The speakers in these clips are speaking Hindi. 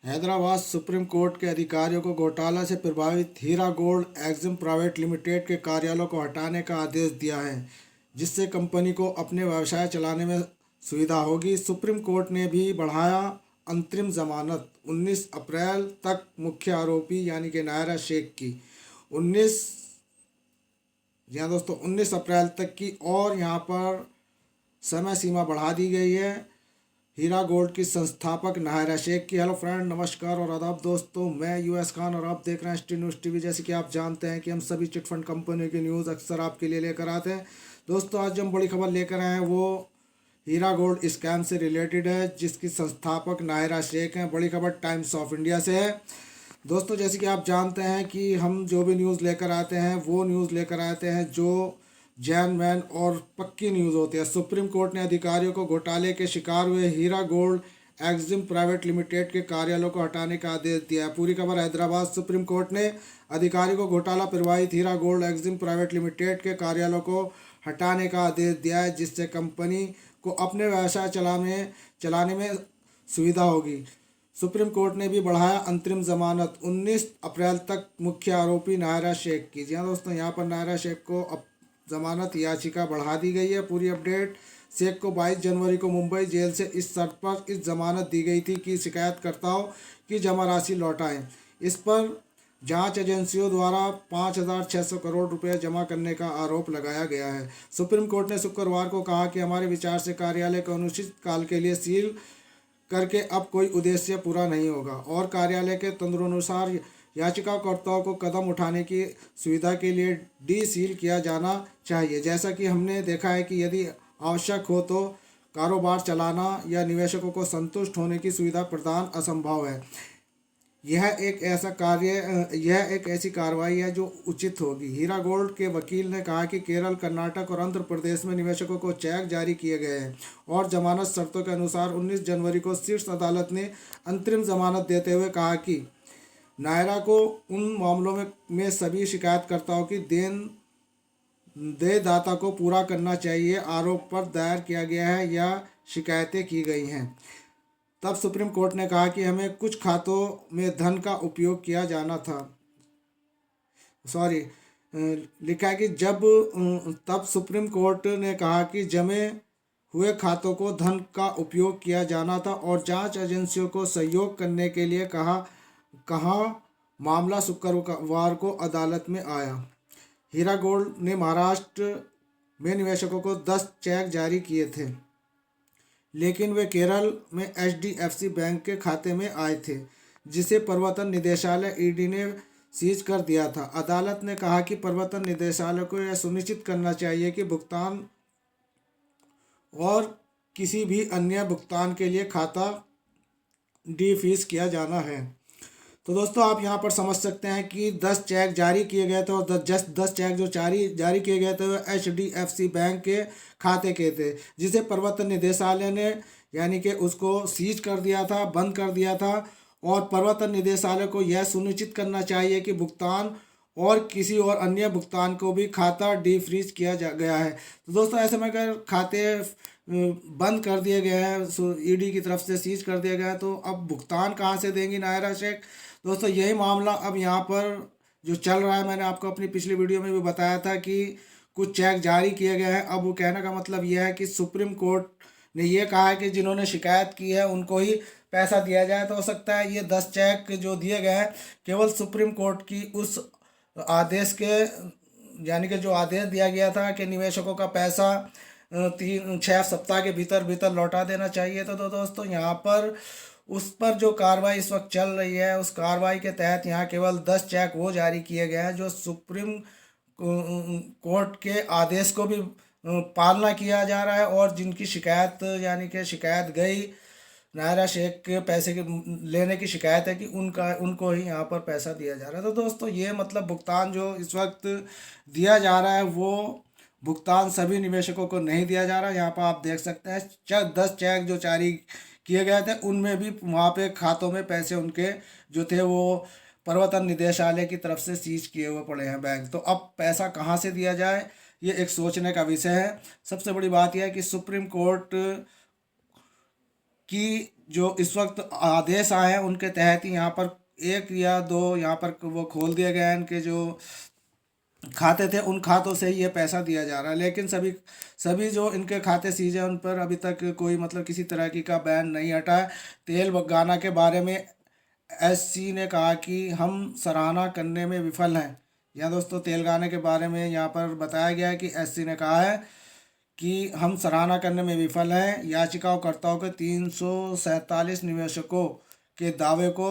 हैदराबाद सुप्रीम कोर्ट के अधिकारियों को घोटाला से प्रभावित हीरा गोल्ड एग्जिम प्राइवेट लिमिटेड के कार्यालयों को हटाने का आदेश दिया है, जिससे कंपनी को अपने व्यवसाय चलाने में सुविधा होगी। सुप्रीम कोर्ट ने भी बढ़ाया अंतरिम जमानत 19 अप्रैल तक मुख्य आरोपी यानी कि नायरा शेख की 19 जी दोस्तों 19 अप्रैल तक की, और यहाँ पर समय सीमा बढ़ा दी गई है हीरा गोल्ड की संस्थापक नायरा शेख की। हेलो फ्रेंड, नमस्कार और आदाब दोस्तों, मैं यूएस खान और आप देख रहे हैं एसटी न्यूज़ टीवी। जैसे कि आप जानते हैं कि हम सभी चिटफंड कंपनी की न्यूज़ अक्सर आपके लिए लेकर आते हैं। दोस्तों, आज जो हम बड़ी खबर लेकर आए हैं वो हीरा गोल्ड स्कैम से रिलेटेड है, जिसकी संस्थापक नायरा शेख हैं। बड़ी खबर टाइम्स ऑफ इंडिया से है। दोस्तों, जैसे कि आप जानते हैं कि हम जो भी न्यूज़ लेकर आते हैं वो न्यूज़ लेकर आते हैं जो जैन मैन और पक्की न्यूज़ होती है। सुप्रीम कोर्ट ने अधिकारियों को घोटाले के शिकार हुए हीरा गोल्ड एग्जिम प्राइवेट लिमिटेड के कार्यालयों को हटाने का आदेश दिया है। पूरी खबर। हैदराबाद सुप्रीम कोर्ट ने अधिकारियों को घोटाला प्रभावित हीरा गोल्ड एग्जिम प्राइवेट लिमिटेड के कार्यालयों को हटाने का आदेश दिया है, जिससे कंपनी को अपने व्यवसाय चलाने में सुविधा होगी। सुप्रीम कोर्ट ने भी बढ़ाया अंतरिम जमानत 19 अप्रैल तक मुख्य आरोपी नायरा शेख की। जी हाँ दोस्तों, यहाँ पर नायरा शेख को जमानत याचिका बढ़ा दी गई है। पूरी अपडेट। शेख को 22 जनवरी को मुंबई जेल से इस शर्त पर इस जमानत दी गई थी कि शिकायतकर्ताओं की जमा राशि लौटाएं। इस पर जांच एजेंसियों द्वारा 5,600 करोड़ रुपए जमा करने का आरोप लगाया गया है। सुप्रीम कोर्ट ने शुक्रवार को कहा कि हमारे विचार से कार्यालय को अनिश्चित काल के लिए सील करके अब कोई उद्देश्य पूरा नहीं होगा और कार्यालय के तदनुसार याचिकाकर्ताओं को कदम उठाने की सुविधा के लिए डी सील किया जाना चाहिए। जैसा कि हमने देखा है कि यदि आवश्यक हो तो कारोबार चलाना या निवेशकों को संतुष्ट होने की सुविधा प्रदान असंभव है। यह एक ऐसी कार्रवाई है जो उचित होगी। हीरा गोल्ड के वकील ने कहा कि केरल, कर्नाटक और आंध्र प्रदेश में निवेशकों को चेक जारी किए गए हैं और जमानत शर्तों के अनुसार 19 जनवरी को शीर्ष अदालत ने अंतरिम जमानत देते हुए कहा कि नायरा को उन मामलों में सभी शिकायतकर्ताओं की देयदाता को पूरा करना चाहिए आरोप पर दायर किया गया है या शिकायतें की गई हैं। तब सुप्रीम कोर्ट ने कहा कि हमें कुछ खातों में धन का उपयोग किया जाना था। लिखा है कि तब सुप्रीम कोर्ट ने कहा कि जमे हुए खातों को धन का उपयोग किया जाना था और जांच एजेंसियों को सहयोग करने के लिए कहा मामला शुक्रवार को अदालत में आया। हीरा गोल्ड ने महाराष्ट्र में निवेशकों को 10 चेक जारी किए थे, लेकिन वे केरल में HDFC बैंक के खाते में आए थे, जिसे प्रवर्तन निदेशालय ईडी ने सीज कर दिया था। अदालत ने कहा कि प्रवर्तन निदेशालय को यह सुनिश्चित करना चाहिए कि भुगतान और किसी भी अन्य भुगतान के लिए खाता डिफ्रीज किया जाना है। तो दोस्तों, आप यहाँ पर समझ सकते हैं कि 10 चेक जारी किए गए थे और 10 चेक जो जारी किए गए थे वो HDFC बैंक के खाते के थे, जिसे प्रवर्तन निदेशालय ने यानी कि उसको सीज कर दिया था, बंद कर दिया था। और प्रवर्तन निदेशालय को यह सुनिश्चित करना चाहिए कि भुगतान और किसी और अन्य भुगतान को भी खाता डिफ्रीज किया गया है। तो दोस्तों, ऐसे में अगर खाते बंद कर दिए गए हैं, ईडी की तरफ से सीज कर दिया गया है, तो अब भुगतान कहाँ से देंगी नायरा शेख? दोस्तों, यही मामला अब यहाँ पर जो चल रहा है, मैंने आपको अपनी पिछली वीडियो में भी बताया था कि कुछ चेक जारी किए गए हैं। अब वो कहने का मतलब यह है कि सुप्रीम कोर्ट ने ये कहा है कि जिन्होंने शिकायत की है उनको ही पैसा दिया जाए। तो हो सकता है ये 10 चेक जो दिए गए हैं केवल सुप्रीम कोर्ट की उस आदेश के यानी कि जो आदेश दिया गया था कि निवेशकों का पैसा 3-6 सप्ताह के भीतर लौटा देना चाहिए। तो दोस्तों, यहाँ पर उस पर जो कार्रवाई इस वक्त चल रही है, उस कार्रवाई के तहत यहाँ केवल 10 चेक वो जारी किए गए हैं जो सुप्रीम कोर्ट के आदेश को भी पालना किया जा रहा है और जिनकी शिकायत यानी कि शिकायत गई नायरा शेख के पैसे के लेने की शिकायत है कि उनको ही यहाँ पर पैसा दिया जा रहा है। तो दोस्तों, ये मतलब भुगतान जो इस वक्त दिया जा रहा है वो भुगतान सभी निवेशकों को नहीं दिया जा रहा। यहाँ पर आप देख सकते हैं 10 चेक जो जारी किए गए थे उनमें भी वहाँ पे खातों में पैसे उनके जो थे वो प्रवर्तन निदेशालय की तरफ से सीज किए हुए पड़े हैं बैंक। तो अब पैसा कहाँ से दिया जाए, ये एक सोचने का विषय है। सबसे बड़ी बात यह है कि सुप्रीम कोर्ट की जो इस वक्त आदेश आए हैं उनके तहत ही यहाँ पर 1 या 2 यहाँ पर वो खोल दिए गए हैं, इनके जो खाते थे उन खातों से ही ये पैसा दिया जा रहा है। लेकिन सभी सभी जो इनके खाते सीजे हैं उन पर अभी तक कोई मतलब किसी तरह की का बैन नहीं हटा है। तेल गाना के बारे में एससी ने कहा कि हम सराहना करने में विफल हैं। यहाँ दोस्तों तेलंगाना के बारे में यहाँ पर बताया गया है कि एससी ने कहा है कि हम सराहना करने में विफल हैं। याचिकाकर्ताओं के 347 निवेशकों के दावे को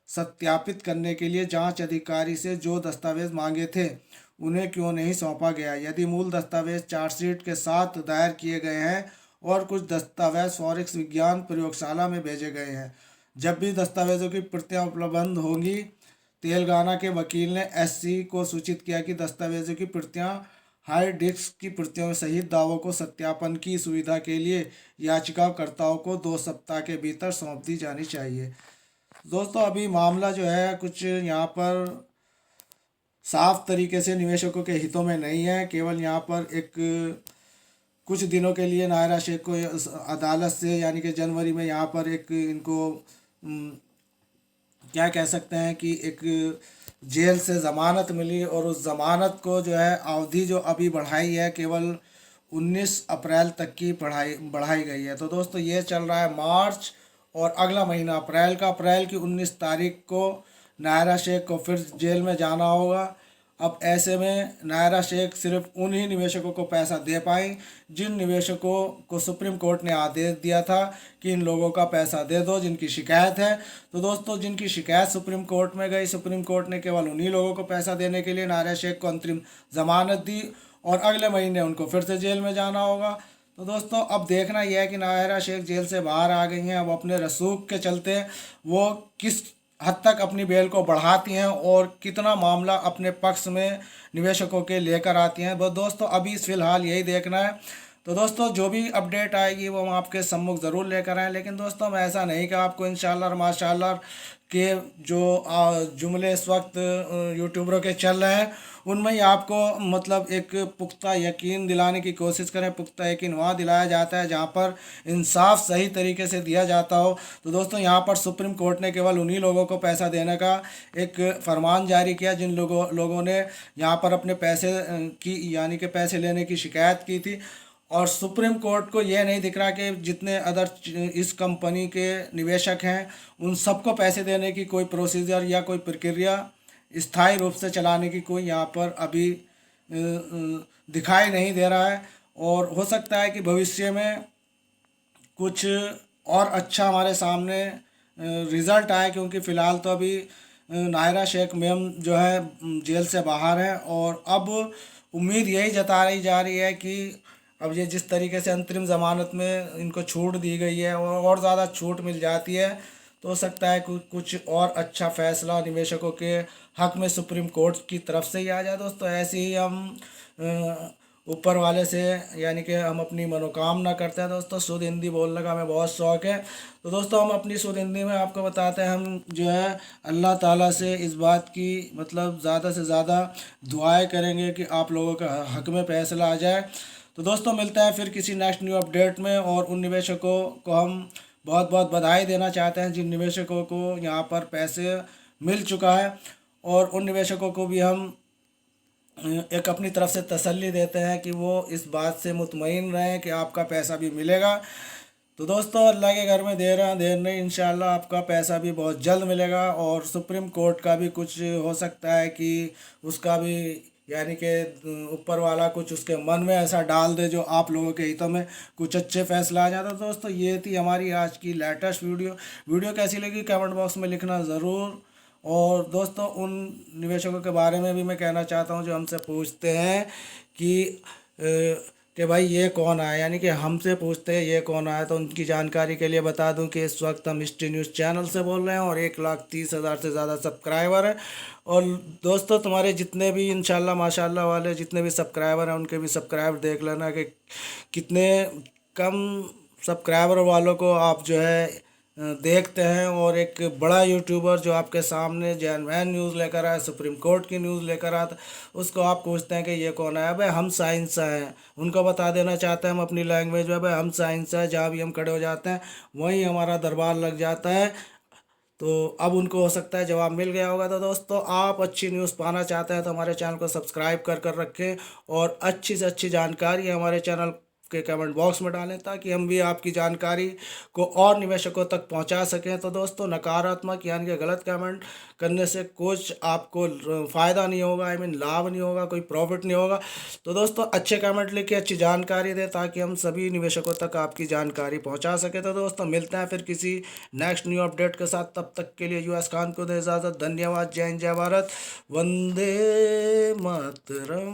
सत्यापित करने के लिए जांच अधिकारी से जो दस्तावेज मांगे थे उन्हें क्यों नहीं सौंपा गया। यदि मूल दस्तावेज चार्जशीट के साथ दायर किए गए हैं और कुछ दस्तावेज फॉरेंसिक विज्ञान प्रयोगशाला में भेजे गए हैं, जब भी दस्तावेजों की प्रतियां उपलब्ध होंगी, तेलंगाना के वकील ने एससी को सूचित किया कि दस्तावेजों की प्रतियां हार्ड डिस्क की प्रतियों सहित दावों को सत्यापन की सुविधा के लिए याचिकाकर्ताओं को 2 सप्ताह के भीतर सौंप दी जानी चाहिए। दोस्तों अभी मामला जो है कुछ यहाँ पर साफ तरीके से निवेशकों के हितों में नहीं है। केवल यहाँ पर एक कुछ दिनों के लिए नायरा शेख को अदालत से यानी कि जनवरी में यहाँ पर एक इनको क्या कह सकते हैं कि एक जेल से ज़मानत मिली और उस ज़मानत को जो है अवधि जो अभी बढ़ाई है केवल 19 अप्रैल तक की बढ़ाई गई है। तो दोस्तों ये चल रहा है मार्च और अगला महीना अप्रैल की 19 तारीख को नायरा शेख को फिर जेल में जाना होगा। अब ऐसे में नायरा शेख सिर्फ उन्हीं निवेशकों को पैसा दे पाई जिन निवेशकों को सुप्रीम कोर्ट ने आदेश दिया था कि इन लोगों का पैसा दे दो जिनकी शिकायत है। तो दोस्तों जिनकी शिकायत सुप्रीम कोर्ट में गई, सुप्रीम कोर्ट ने केवल उन्हीं लोगों को पैसा देने के लिए नायरा शेख को अंतरिम ज़मानत दी और अगले महीने उनको फिर से जेल में जाना होगा। तो दोस्तों अब देखना यह है कि नायरा शेख जेल से बाहर आ गई हैं। अब अपने रसूख के चलते वो किस हद तक अपनी बेल को बढ़ाती हैं और कितना मामला अपने पक्ष में निवेशकों के लेकर आती हैं। बस दोस्तों अभी फ़िलहाल यही देखना है। तो दोस्तों जो भी अपडेट आएगी वो हम आपके सम्मुख ज़रूर लेकर आएँ। लेकिन दोस्तों मैं ऐसा नहीं कि आपको इंशाल्लाह माशाल्लाह के जो जुमले इस वक्त यूट्यूबरों के चल रहे हैं उनमें ही आपको मतलब एक पुख्ता यकीन दिलाने की कोशिश करें। पुख्ता यकीन वहाँ दिलाया जाता है जहाँ पर इंसाफ सही तरीके से दिया जाता हो। तो दोस्तों यहाँ पर सुप्रीम कोर्ट ने केवल उन्हीं लोगों को पैसा देने का एक फरमान जारी किया जिन लोगों ने यहाँ पर अपने पैसे की यानी कि पैसे लेने की शिकायत की थी। और सुप्रीम कोर्ट को यह नहीं दिख रहा कि जितने अदर इस कंपनी के निवेशक हैं उन सबको पैसे देने की कोई प्रोसीजर या कोई प्रक्रिया स्थायी रूप से चलाने की कोई यहाँ पर अभी दिखाई नहीं दे रहा है। और हो सकता है कि भविष्य में कुछ और अच्छा हमारे सामने रिज़ल्ट आए, क्योंकि फ़िलहाल तो अभी नायरा शेख मैम जो है जेल से बाहर हैं और अब उम्मीद यही जताई जा रही है कि अब ये जिस तरीके से अंतरिम ज़मानत में इनको छूट दी गई है और ज़्यादा छूट मिल जाती है तो हो सकता है कुछ और अच्छा फ़ैसला निवेशकों के हक़ में सुप्रीम कोर्ट की तरफ से ही आ जाए। दोस्तों ऐसे ही हम ऊपर वाले से यानी कि हम अपनी मनोकामना करते हैं। दोस्तों शुद्ध हिंदी बोलने का हमें बहुत शौक़ है। तो दोस्तों हम अपनी शुद्ध हिंदी में आपको बताते हैं, हम जो है अल्लाह ताला से इस बात की मतलब ज़्यादा से ज़्यादा दुआएं करेंगे कि आप लोगों का हक़ में फैसला आ जाए। तो दोस्तों मिलते हैं फिर किसी नेक्स्ट न्यू अपडेट में। और उन निवेशकों को हम बहुत बहुत बधाई देना चाहते हैं जिन निवेशकों को यहाँ पर पैसे मिल चुका है, और उन निवेशकों को भी हम एक अपनी तरफ से तसल्ली देते हैं कि वो इस बात से मुतमईन रहें कि आपका पैसा भी मिलेगा। तो दोस्तों अल्लाह के घर में देर नहीं, इंशाल्लाह आपका पैसा भी बहुत जल्द मिलेगा। और सुप्रीम कोर्ट का भी कुछ हो सकता है कि उसका भी यानी कि ऊपर वाला कुछ उसके मन में ऐसा डाल दे जो आप लोगों के हितों में कुछ अच्छे फैसला आ जाता। दोस्तों ये थी हमारी आज की लेटेस्ट वीडियो कैसी लगी कमेंट बॉक्स में लिखना ज़रूर। और दोस्तों उन निवेशकों के बारे में भी मैं कहना चाहता हूं जो हमसे पूछते हैं कि भाई ये कौन आया, यानी कि हमसे पूछते हैं ये कौन आया। तो उनकी जानकारी के लिए बता दूं कि इस वक्त हम हिस्ट्री न्यूज़ चैनल से बोल रहे हैं और 1,30,000 से ज़्यादा सब्सक्राइबर है। और दोस्तों तुम्हारे जितने भी इंशाल्लाह माशाल्लाह वाले जितने भी सब्सक्राइबर हैं उनके भी सब्सक्राइबर देख लेना कि कितने कम सब्सक्राइबर वालों को आप जो है देखते हैं और एक बड़ा यूट्यूबर जो आपके सामने जेन्युइन न्यूज़ लेकर आया, सुप्रीम कोर्ट की न्यूज़ लेकर आता, उसको आप पूछते हैं कि ये कौन है। अबे हम साइंस हैं, उनको बता देना चाहते हैं हम अपनी लैंग्वेज में, अबे हम साइंस है। जहाँ भी हम खड़े हो जाते हैं वहीं हमारा दरबार लग जाता है। तो अब उनको हो सकता है जवाब मिल गया होगा। तो दोस्तों, आप अच्छी न्यूज़ पाना चाहते हैं तो हमारे चैनल को सब्सक्राइब कर रखें और अच्छी से अच्छी जानकारी हमारे चैनल के कमेंट बॉक्स में डालें, ताकि हम भी आपकी जानकारी को और निवेशकों तक पहुंचा सकें। तो दोस्तों, नकारात्मक यानी कि गलत कमेंट करने से कुछ आपको फ़ायदा नहीं होगा, आई मीन लाभ नहीं होगा, कोई प्रॉफिट नहीं होगा। तो दोस्तों, अच्छे कमेंट लिख के अच्छी जानकारी दें ताकि हम सभी निवेशकों तक आपकी जानकारी पहुंचा सकें। तो दोस्तों, मिलते हैं फिर किसी नेक्स्ट न्यू अपडेट के साथ। तब तक के लिए यूएस खान को दे इजाज़त। धन्यवाद। जय हिंद, जय भारत, वंदे मातरम।